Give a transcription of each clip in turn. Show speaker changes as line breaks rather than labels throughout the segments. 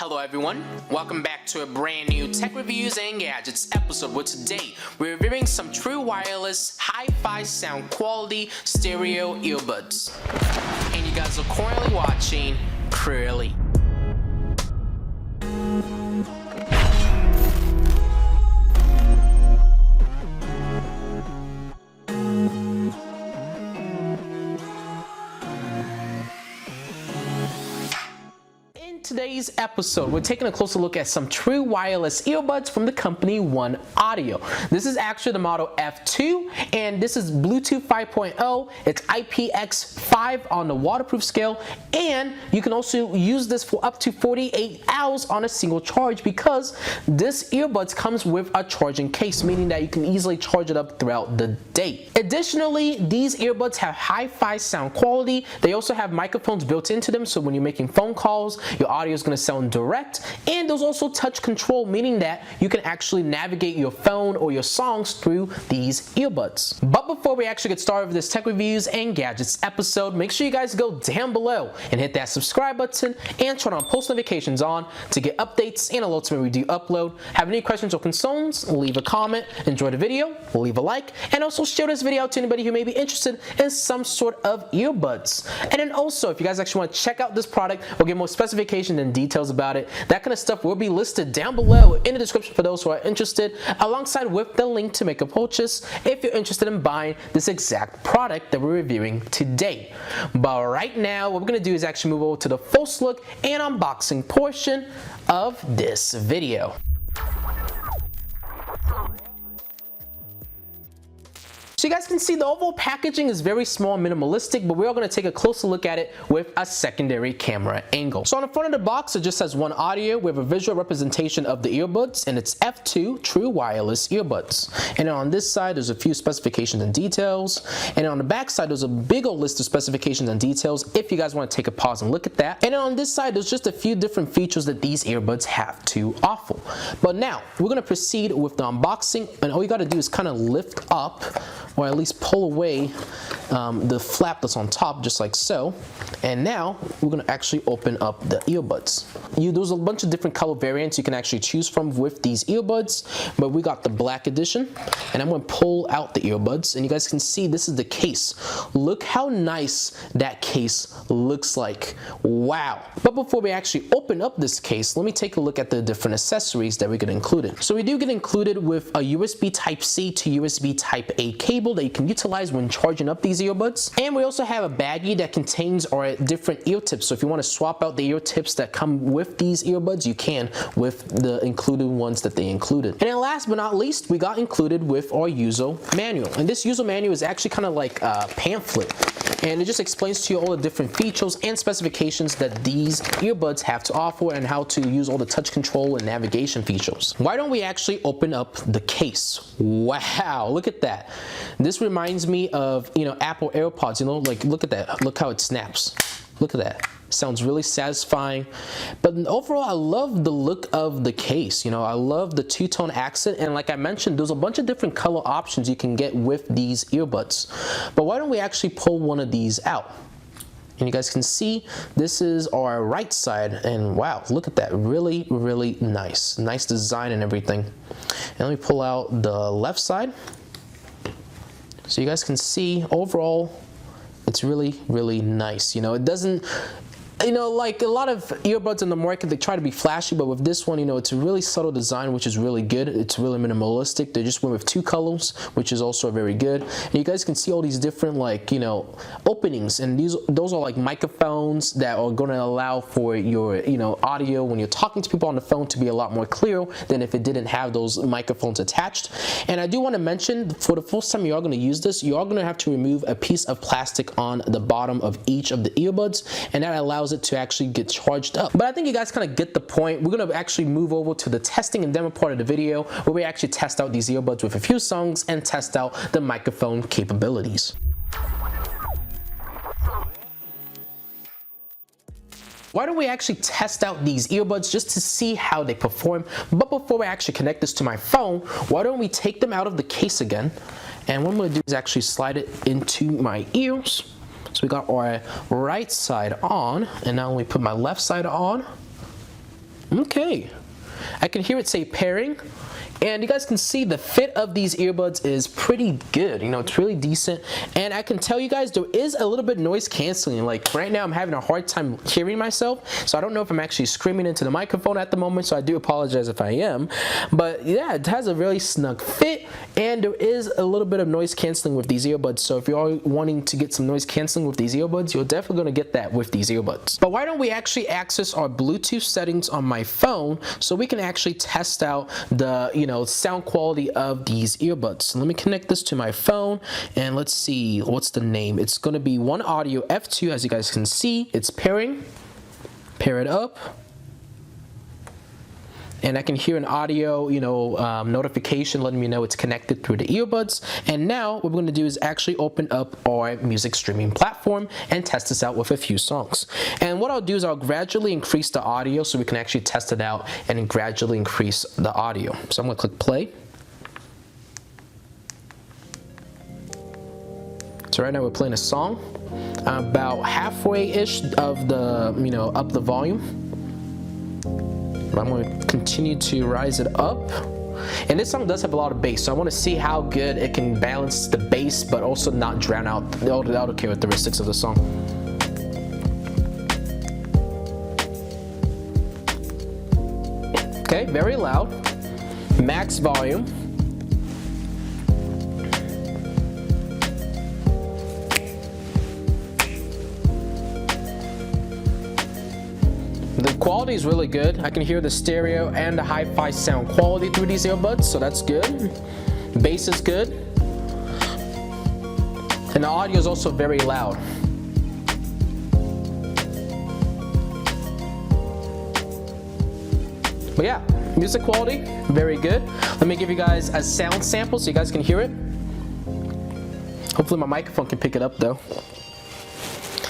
Hello everyone, welcome back to a brand new Tech Reviews and Gadgets episode where today we're reviewing some true wireless hi-fi sound quality stereo earbuds. And you guys are currently watching CrewElite. Today's episode, we're taking a closer look at some true wireless earbuds from the company OneOdio. This is actually the model F2, and this is Bluetooth 5.0. It's IPX5 on the waterproof scale, and you can also use this for up to 48 hours on a single charge because this earbuds comes with a charging case, meaning that you can easily charge it up throughout the day. Additionally, these earbuds have hi-fi sound quality. They also have microphones built into them, so when you're making phone calls, your audio is going to sound direct, and there's also touch control, meaning that you can actually navigate your phone or your songs through these earbuds. But before we actually get started with this Tech Reviews and Gadgets episode, make sure you guys go down below and hit that subscribe button and turn on post notifications on to get updates and alerts when we do upload. Have any questions or concerns? Leave a comment, enjoy the video, leave a like, and also share this video out to anybody who may be interested in some sort of earbuds. And then also, if you guys actually want to check out this product or get more specifications and details about it, that kind of stuff will be listed down below in the description for those who are interested, alongside with the link to make a purchase if you're interested in buying this exact product that we're reviewing today. But right now, what we're going to do is actually move over to the first look and unboxing portion of this video. So you guys can see the overall packaging is very small and minimalistic, but we're going to take a closer look at it with a secondary camera angle. So on the front of the box, it just says OneOdio with a visual representation of the earbuds, and it's F2 true wireless earbuds. And then on this side, there's a few specifications and details. And on the back side, there's a big old list of specifications and details if you guys want to take a pause and look at that. And then on this side, there's just a few different features that these earbuds have to offer. But now, we're going to proceed with the unboxing, and all you got to do is kind of lift up, or at least pull away the flap that's on top, just like so. And now we're going to actually open up the earbuds. There's a bunch of different color variants you can actually choose from with these earbuds, but we got the black edition, and I'm going to pull out the earbuds, and you guys can see this is the case. Look how nice that case looks like. Wow. But before we actually open up this case, let me take a look at the different accessories that we get included. So we do get included with a USB Type-C to USB Type-A cable that you can utilize when charging up these earbuds. And we also have a baggie that contains our different ear tips. So if you want to swap out the ear tips that come with these earbuds, you can with the included ones that they included. And then last but not least, we got included with our user manual. And this user manual is actually kind of like a pamphlet, and it just explains to you all the different features and specifications that these earbuds have to offer and how to use all the touch control and navigation features. Why don't we actually open up the case? Wow, look at that. This reminds me of, Apple AirPods, like look at that. Look how it snaps. Look at that. Sounds really satisfying. But overall, I love the look of the case. I love the two-tone accent, and like I mentioned, there's a bunch of different color options you can get with these earbuds. But why don't we actually pull one of these out? And you guys can see this is our right side, and wow, look at that. Really, really nice. Nice design and everything. And let me pull out the left side. So you guys can see overall, it's really, really nice. It doesn't, like a lot of earbuds in the market, they try to be flashy, but with this one, it's a really subtle design, which is really good. It's really minimalistic. They just went with two colors, which is also very good. And you guys can see all these different, openings, and those are like microphones that are going to allow for your, audio when you're talking to people on the phone to be a lot more clear than if it didn't have those microphones attached. And I do want to mention, for the first time you are going to use this, you are going to have to remove a piece of plastic on the bottom of each of the earbuds, and that allows it to actually get charged up. But I think you guys kind of get the point. We're going to actually move over to the testing and demo part of the video, where we actually test out these earbuds with a few songs and test out the microphone capabilities. Why don't we actually test out these earbuds just to see how they perform? But before I actually connect this to my phone, why don't we take them out of the case again? And what I'm going to do is actually slide it into my ears. So we got our right side on, and now let me put my left side on. Okay. I can hear it say pairing. And you guys can see the fit of these earbuds is pretty good. You know, it's really decent. And I can tell you guys there is a little bit noise canceling. Like right now I'm having a hard time hearing myself. So I don't know if I'm actually screaming into the microphone at the moment. So I do apologize if I am. But yeah, it has a really snug fit. And there is a little bit of noise canceling with these earbuds. So if you're wanting to get some noise canceling with these earbuds, you're definitely going to get that with these earbuds. But why don't we actually access our Bluetooth settings on my phone so we can actually test out the, sound quality of these earbuds. So let me connect this to my phone and let's see what's the name. It's going to be OneOdio F2. As you guys can see, it's pairing. Pair it up. And I can hear an audio, notification letting me know it's connected through the earbuds. And now what we're going to do is actually open up our music streaming platform and test this out with a few songs. And what I'll do is I'll gradually increase the audio so we can actually test it out and gradually increase the audio. So I'm going to click play. So right now we're playing a song. I'm about halfway-ish of the, up the volume. I'm going to continue to rise it up. And this song does have a lot of bass, so I want to see how good it can balance the bass but also not drown out the audio characteristics of the song. Okay, very loud. Max volume. The quality is really good. I can hear the stereo and the hi-fi sound quality through these earbuds, so that's good. Bass is good. And the audio is also very loud. But yeah, music quality, very good. Let me give you guys a sound sample so you guys can hear it. Hopefully my microphone can pick it up though.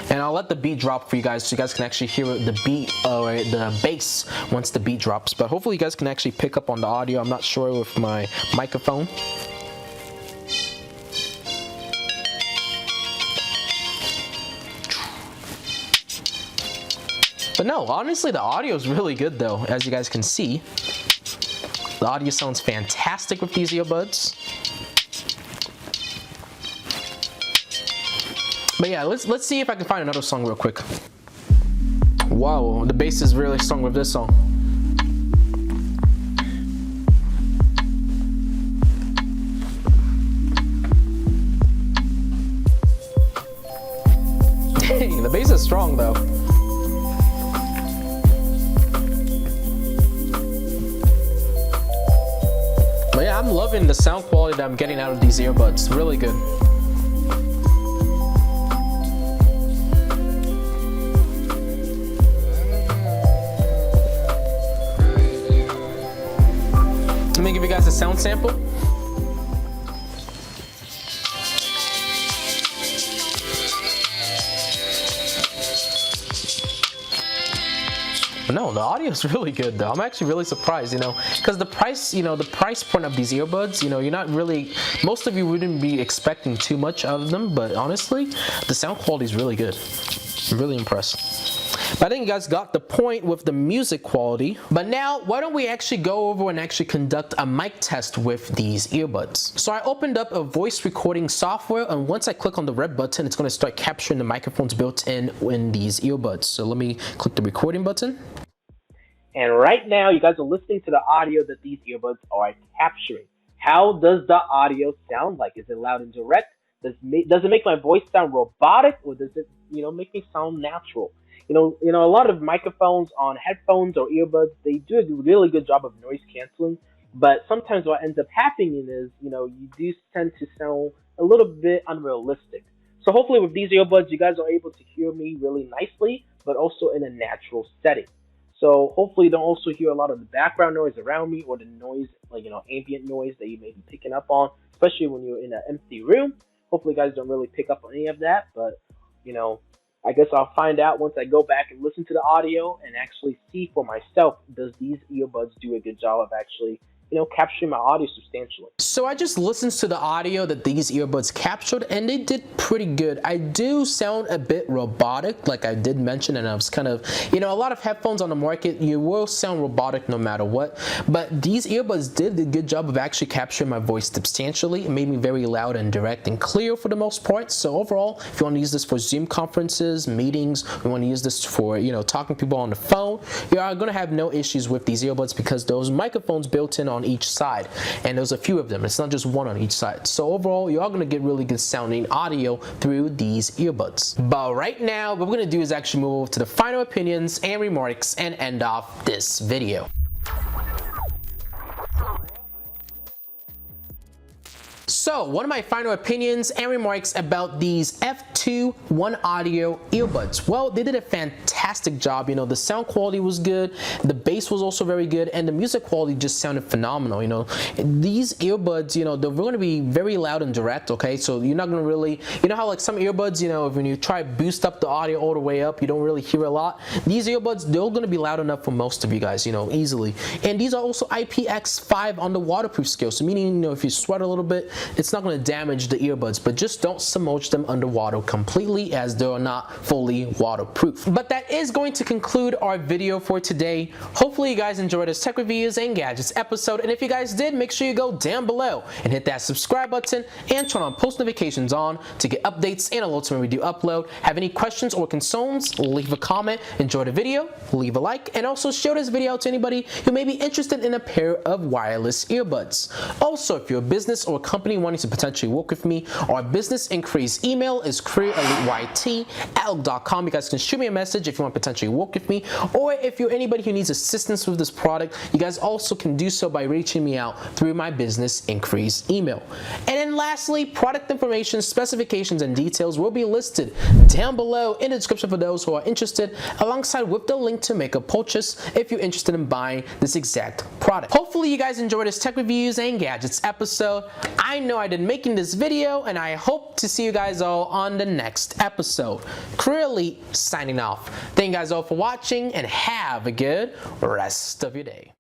And I'll let the beat drop for you guys so you guys can actually hear the beat or the bass once the beat drops. But hopefully you guys can actually pick up on the audio. I'm not sure with my microphone. But no, honestly the audio is really good though, as you guys can see. The audio sounds fantastic with these earbuds. But yeah, let's see if I can find another song real quick. Wow, the bass is really strong with this song. Dang, the bass is strong though. But yeah, I'm loving the sound quality that I'm getting out of these earbuds. Really good. Let me give you guys a sound sample. But no, the audio is really good though. I'm actually really surprised, because the price, the price point of these earbuds, you're not really, most of you wouldn't be expecting too much out of them, but honestly, the sound quality is really good. I'm really impressed. But I think you guys got the point with the music quality. But now, why don't we actually go over and actually conduct a mic test with these earbuds. So I opened up a voice recording software, and once I click on the red button, it's going to start capturing the microphones built in these earbuds. So let me click the recording button.
And right now, you guys are listening to the audio that these earbuds are capturing. How does the audio sound like? Is it loud and direct? Does it make my voice sound robotic, or does it, make me sound natural? A lot of microphones on headphones or earbuds, they do a really good job of noise canceling. But sometimes what ends up happening is, you do tend to sound a little bit unrealistic. So hopefully with these earbuds, you guys are able to hear me really nicely, but also in a natural setting. So hopefully you don't also hear a lot of the background noise around me or the noise, like, ambient noise that you may be picking up on, especially when you're in an empty room. Hopefully you guys don't really pick up on any of that, but, I guess I'll find out once I go back and listen to the audio and actually see for myself, does these earbuds do a good job of actually capturing my audio substantially.
So I just listened to the audio that these earbuds captured, and they did pretty good. I do sound a bit robotic, like I did mention, and I was kind of, a lot of headphones on the market, you will sound robotic no matter what, but these earbuds did a good job of actually capturing my voice substantially. It made me very loud and direct and clear for the most part. So overall, if you want to use this for Zoom conferences, meetings, you want to use this for, talking to people on the phone, you are going to have no issues with these earbuds because those microphones built in on each side, and there's a few of them. It's not just one on each side. So overall, you are going to get really good sounding audio through these earbuds. But right now, what we're going to do is actually move over to the final opinions and remarks and end off this video. So, one of my final opinions and remarks about these F2 OneOdio earbuds. Well, they did a fantastic job. The sound quality was good, the bass was also very good, and the music quality just sounded phenomenal. These earbuds, they're going to be very loud and direct, okay? So you're not going to really, how like some earbuds, when you try to boost up the audio all the way up, you don't really hear a lot. These earbuds, they're going to be loud enough for most of you guys, easily. And these are also IPX5 on the waterproof scale, so meaning, if you sweat a little bit, it's not going to damage the earbuds, but just don't submerge them underwater completely, as they are not fully waterproof. But that is going to conclude our video for today. Hopefully you guys enjoyed this tech reviews and gadgets episode, and if you guys did, make sure you go down below and hit that subscribe button and turn on post notifications on to get updates and alerts when we do upload. Have any questions or concerns, leave a comment. Enjoy the video, leave a like, and also share this video out to anybody who may be interested in a pair of wireless earbuds. Also, if you're a business or a company wanting to potentially work with me, our business inquiries email is CrewElite@outlook.com. You guys can shoot me a message if you want to potentially work with me, or if you're anybody who needs assistance with this product, you guys also can do so by reaching me out through my business inquiries email. And then lastly, product information, specifications, and details will be listed down below in the description for those who are interested, alongside with the link to make a purchase if you're interested in buying this exact product. Hopefully you guys enjoyed this tech reviews and gadgets episode. I know I did making this video, and I hope to see you guys all on the next episode. CrewElite signing off. Thank you guys all for watching, and have a good rest of your day.